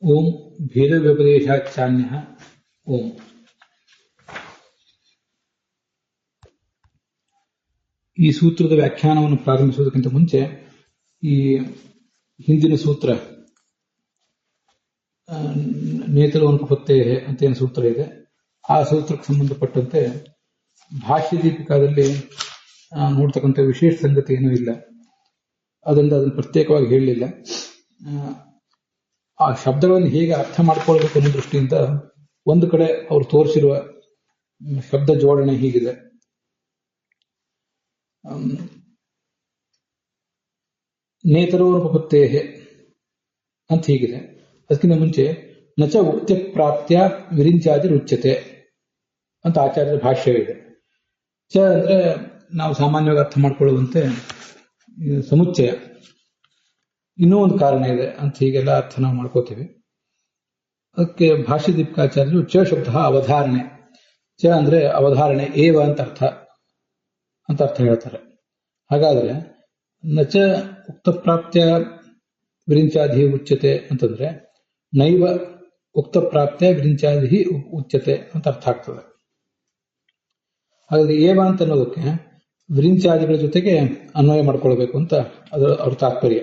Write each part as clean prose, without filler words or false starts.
ಓಂ ಭೇದ ವ್ಯಪದೇಶಾಚಾನ್ಯ ಓಂ. ಈ ಸೂತ್ರದ ವ್ಯಾಖ್ಯಾನವನ್ನು ಪ್ರಾರಂಭಿಸುವುದಕ್ಕಿಂತ ಮುಂಚೆ ಈ ಹಿಂದಿನ ಸೂತ್ರ ನೇತೃಪತ್ತೇ ಅಂತ ಏನು ಸೂತ್ರ ಇದೆ, ಆ ಸೂತ್ರಕ್ಕೆ ಸಂಬಂಧಪಟ್ಟಂತೆ ಭಾಷ್ಯ ದೀಪಿಕಾದಲ್ಲಿ ನೋಡ್ತಕ್ಕಂಥ ವಿಶೇಷ ಸಂಗತಿ ಏನೂ ಇಲ್ಲ. ಅದನ್ನು ಪ್ರತ್ಯೇಕವಾಗಿ ಹೇಳಲಿಲ್ಲ. ಆ ಶಬ್ದಗಳನ್ನು ಹೇಗೆ ಅರ್ಥ ಮಾಡ್ಕೊಳ್ಬೇಕು ಅನ್ನೋ ದೃಷ್ಟಿಯಿಂದ ಒಂದು ಕಡೆ ಅವರು ತೋರಿಸಿರುವ ಶಬ್ದ ಜೋಡಣೆ ಹೀಗಿದೆ. ನೇತರೋಪತ್ತೇ ಅಂತ ಹೀಗಿದೆ. ಅದಕ್ಕಿಂತ ಮುಂಚೆ ನಚ ಉಕ್ತ್ಯ ಪ್ರಾಪ್ತ್ಯ ವಿರಿಂಚಾದಿ ರುಚ್ಯತೆ ಅಂತ ಆಚಾರ್ಯರ ಭಾಷ್ಯವಿದೆ. ಚ ಅಂದ್ರೆ ನಾವು ಸಾಮಾನ್ಯವಾಗಿ ಅರ್ಥ ಮಾಡ್ಕೊಳ್ಳುವಂತೆ ಸಮುಚ್ಚಯ, ಇನ್ನೂ ಒಂದು ಕಾರಣ ಇದೆ ಅಂತ ಹೀಗೆಲ್ಲ ಅರ್ಥ ನಾವು ಮಾಡ್ಕೋತೀವಿ. ಅದಕ್ಕೆ ಭಾಷ್ಯ ದೀಪಿಕಾಚಾರ್ಯರು ಚ ಶಬ್ದ ಅವಧಾರಣೆ, ಚ ಅಂದ್ರೆ ಅವಧಾರಣೆ, ಏವ ಅಂತ ಅರ್ಥ ಹೇಳ್ತಾರೆ. ಹಾಗಾದ್ರೆ ನಚ ಉಕ್ತ ಪ್ರಾಪ್ತ್ಯ ವಿರಿಂಚಾದಿ ಉಚ್ಯತೆ ಅಂತಂದ್ರೆ ನೈವ ಉಕ್ತ ಪ್ರಾಪ್ತ್ಯ ವಿರಿಂಚಾದಿ ಉಚ್ಯತೆ ಅಂತ ಅರ್ಥ ಆಗ್ತದೆ. ಹಾಗಾದ್ರೆ ಏವ ಅಂತ ಅನ್ನೋದಕ್ಕೆ ವಿರಿಂಚಾದಿಗಳ ಜೊತೆಗೆ ಅನ್ವಯ ಮಾಡ್ಕೊಳ್ಬೇಕು ಅಂತ ಅವ್ರ ತಾತ್ಪರ್ಯ.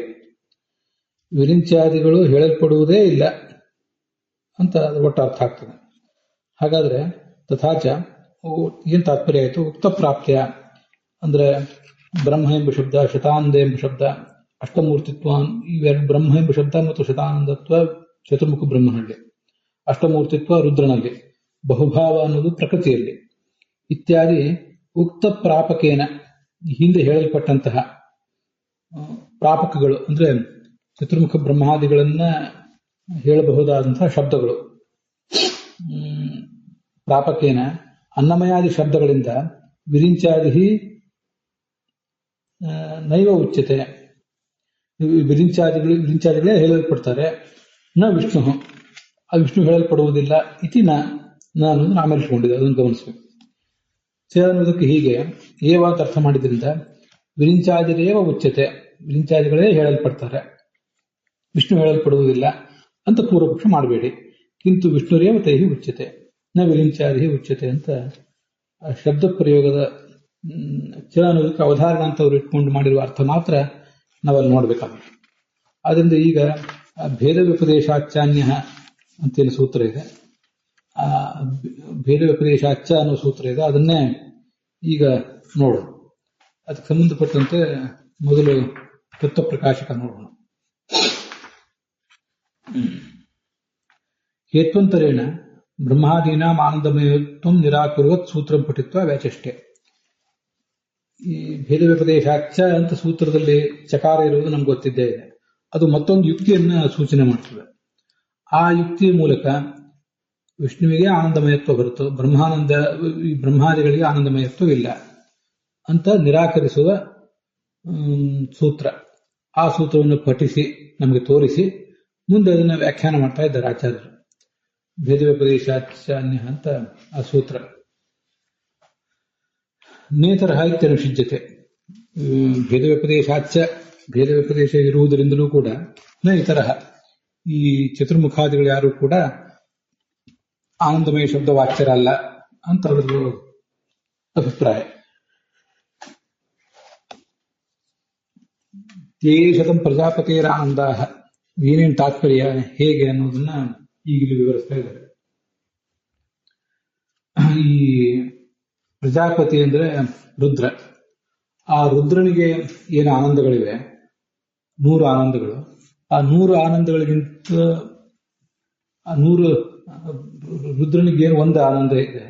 ವಿರಿಂಚಾದಿಗಳು ಹೇಳಲ್ಪಡುವುದೇ ಇಲ್ಲ ಅಂತ ಒಟ್ಟು ಅರ್ಥ ಆಗ್ತದೆ. ಹಾಗಾದ್ರೆ ತಥಾಚ ಏನ್ ತಾತ್ಪರ್ಯ ಆಯಿತು? ಉಕ್ತ ಪ್ರಾಪ್ತ್ಯ ಅಂದ್ರೆ ಬ್ರಹ್ಮ ಎಂಬ ಶಬ್ದ, ಶತಾನಂದ ಎಂಬ ಶಬ್ದ, ಅಷ್ಟಮೂರ್ತಿತ್ವ, ಇವೆರಡು ಬ್ರಹ್ಮ ಎಂಬ ಶಬ್ದ ಮತ್ತು ಶತಾನಂದತ್ವ ಚತುರ್ಮುಖ ಬ್ರಹ್ಮನಲ್ಲಿ, ಅಷ್ಟಮೂರ್ತಿತ್ವ ರುದ್ರನಲ್ಲಿ, ಬಹುಭಾವ ಅನ್ನೋದು ಪ್ರಕೃತಿಯಲ್ಲಿ ಇತ್ಯಾದಿ ಉಕ್ತ ಪ್ರಾಪಕೇನ ಹಿಂದೆ ಹೇಳಲ್ಪಟ್ಟಂತಹ ಪ್ರಾಪಕಗಳು ಅಂದ್ರೆ ಚತುರ್ಮುಖ ಬ್ರಹ್ಮಾದಿಗಳನ್ನ ಹೇಳಬಹುದಾದಂತಹ ಶಬ್ದಗಳು. ಪ್ರಾಪಕೇನ ಅನ್ನಮಯಾದಿ ಶಬ್ದಗಳಿಂದ ವಿರಿಂಚಾದಿ ನೈವ ಉಚ್ಯತೆ, ವಿರಿಂಚಾದಿಗಳೇ ಹೇಳಲ್ಪಡ್ತಾರೆ. ನ ವಿಷ್ಣು, ಆ ವಿಷ್ಣು ಹೇಳಲ್ಪಡುವುದಿಲ್ಲ. ಇತಿ ನಾನು ಆಮೇಲಿಸಿಕೊಂಡಿದ್ದೆ, ಅದನ್ನು ಗಮನಿಸಬೇಕು. ಚ ಅನ್ನೋದಕ್ಕೆ ಹೀಗೆ ಏವ ಅಂತ ಅರ್ಥ ಮಾಡಿದ್ರಿಂದ ವಿರಿಂಚಾದಿರೇವ ಉಚ್ಯತೆ, ವಿರಿಂಚಾದಿಗಳೇ ಹೇಳಲ್ಪಡ್ತಾರೆ, ವಿಷ್ಣು ಹೇಳಲ್ಪಡುವುದಿಲ್ಲ ಅಂತ ಪೂರ್ವಪಕ್ಷ ಮಾಡಬೇಡಿ. ಕಿಂತು ವಿಷ್ಣುರೇವ ತೈಹಿ ಉಚ್ಯತೆ ನ ವಿರಿಂಚಾದಿ ಉಚ್ಯತೆ ಅಂತ ಶಬ್ದ ಪ್ರಯೋಗದ ಚ ಅನ್ನೋದಕ್ಕೆ ಅವಧಾರಣ ಅಂತ ಅವರು ಇಟ್ಕೊಂಡು ಮಾಡಿರುವ ಅರ್ಥ ಮಾತ್ರ ನಾವಲ್ಲಿ ನೋಡ್ಬೇಕಾಗುತ್ತೆ. ಆದ್ದರಿಂದ ಈಗ ಭೇದ ವ್ಯಪದೇಶಾಚಾನ್ಯ ಅಂತೇನು ಸೂತ್ರ ಇದೆ, ಆ ಭೇದ ವ್ಯಪದೇಶಾಚ ಅನ್ನೋ ಸೂತ್ರ ಇದೆ, ಅದನ್ನೇ ಈಗ ನೋಡೋಣ. ಅದಕ್ಕೆ ಸಂಬಂಧಪಟ್ಟಂತೆ ಮೊದಲು ತತ್ವ ಪ್ರಕಾಶಕ ನೋಡೋಣ. ಹೇತ್ವಂತರೇಣ ಬ್ರಹ್ಮಾದೀನಾಂ ಆನಂದಮಯತ್ವಂ ನಿರಾಕುರ್ವತ್ ಸೂತ್ರಂ ಪಠಿತ್ವ ವ್ಯಾಚಷ್ಟೆ. ಈ ಭೇದ ವ್ಯಪದೇಶಾಚ ಅಂತ ಸೂತ್ರದಲ್ಲಿ ಚಕಾರ ಇರುವುದು ನಮ್ಗೆ ಗೊತ್ತಿದ್ದೇ ಇದೆ. ಅದು ಮತ್ತೊಂದು ಯುಕ್ತಿಯನ್ನ ಸೂಚನೆ ಮಾಡ್ತದೆ. ಆ ಯುಕ್ತಿಯ ಮೂಲಕ ವಿಷ್ಣುವಿಗೆ ಆನಂದಮಯತ್ವ ಹೊರತು ಬ್ರಹ್ಮಾದಿಗಳಿಗೆ ಆನಂದಮಯತ್ವ ಇಲ್ಲ ಅಂತ ನಿರಾಕರಿಸುವ ಸೂತ್ರ. ಆ ಸೂತ್ರವನ್ನು ಪಠಿಸಿ ನಮಗೆ ತೋರಿಸಿ ಮುಂದೆ ಅದನ್ನು ವ್ಯಾಖ್ಯಾನ ಮಾಡ್ತಾ ಇದ್ದಾರೆ ಆಚಾರ್ಯರು. ಭೇದ ವ್ಯಪದೇಶಾಚಾನ್ಯ ಅಂತ ಆ ಸೂತ್ರ. ನೇತರ ಇತ್ಯನುಷಿಜ್ಯತೆ, ಭೇದ ವ್ಯಪದೇಶಾಚ, ಭೇದ ವ್ಯಪದೇಶ ಇರುವುದರಿಂದಲೂ ಕೂಡ ನ ಇತರ, ಈ ಚತುರ್ಮುಖಾದಿಗಳು ಯಾರು ಕೂಡ ಆನಂದಮಯ ಶಬ್ದ ವಾಚ್ಯರಲ್ಲ ಅಂತ ಅವರದು ಅಭಿಪ್ರಾಯ. ಶತಂ ಪ್ರಜಾಪತಿಯರ ಆನಂದ, ಏನೇನು ತಾತ್ಪರ್ಯ ಹೇಗೆ ಅನ್ನೋದನ್ನ ಈಗಲೂ ವಿವರಿಸ್ತಾ ಇದ್ದಾರೆ. ಈ ಪ್ರಜಾಪತಿ ಅಂದ್ರೆ ರುದ್ರ. ಆ ರುದ್ರನಿಗೆ ಏನು ಆನಂದಗಳಿವೆ, 100 ಆನಂದಗಳು. ಆ 100 ಆನಂದಗಳಿಗಿಂತ ರುದ್ರನಿಗೆ ಏನು ಒಂದು ಆನಂದ ಇದೆ,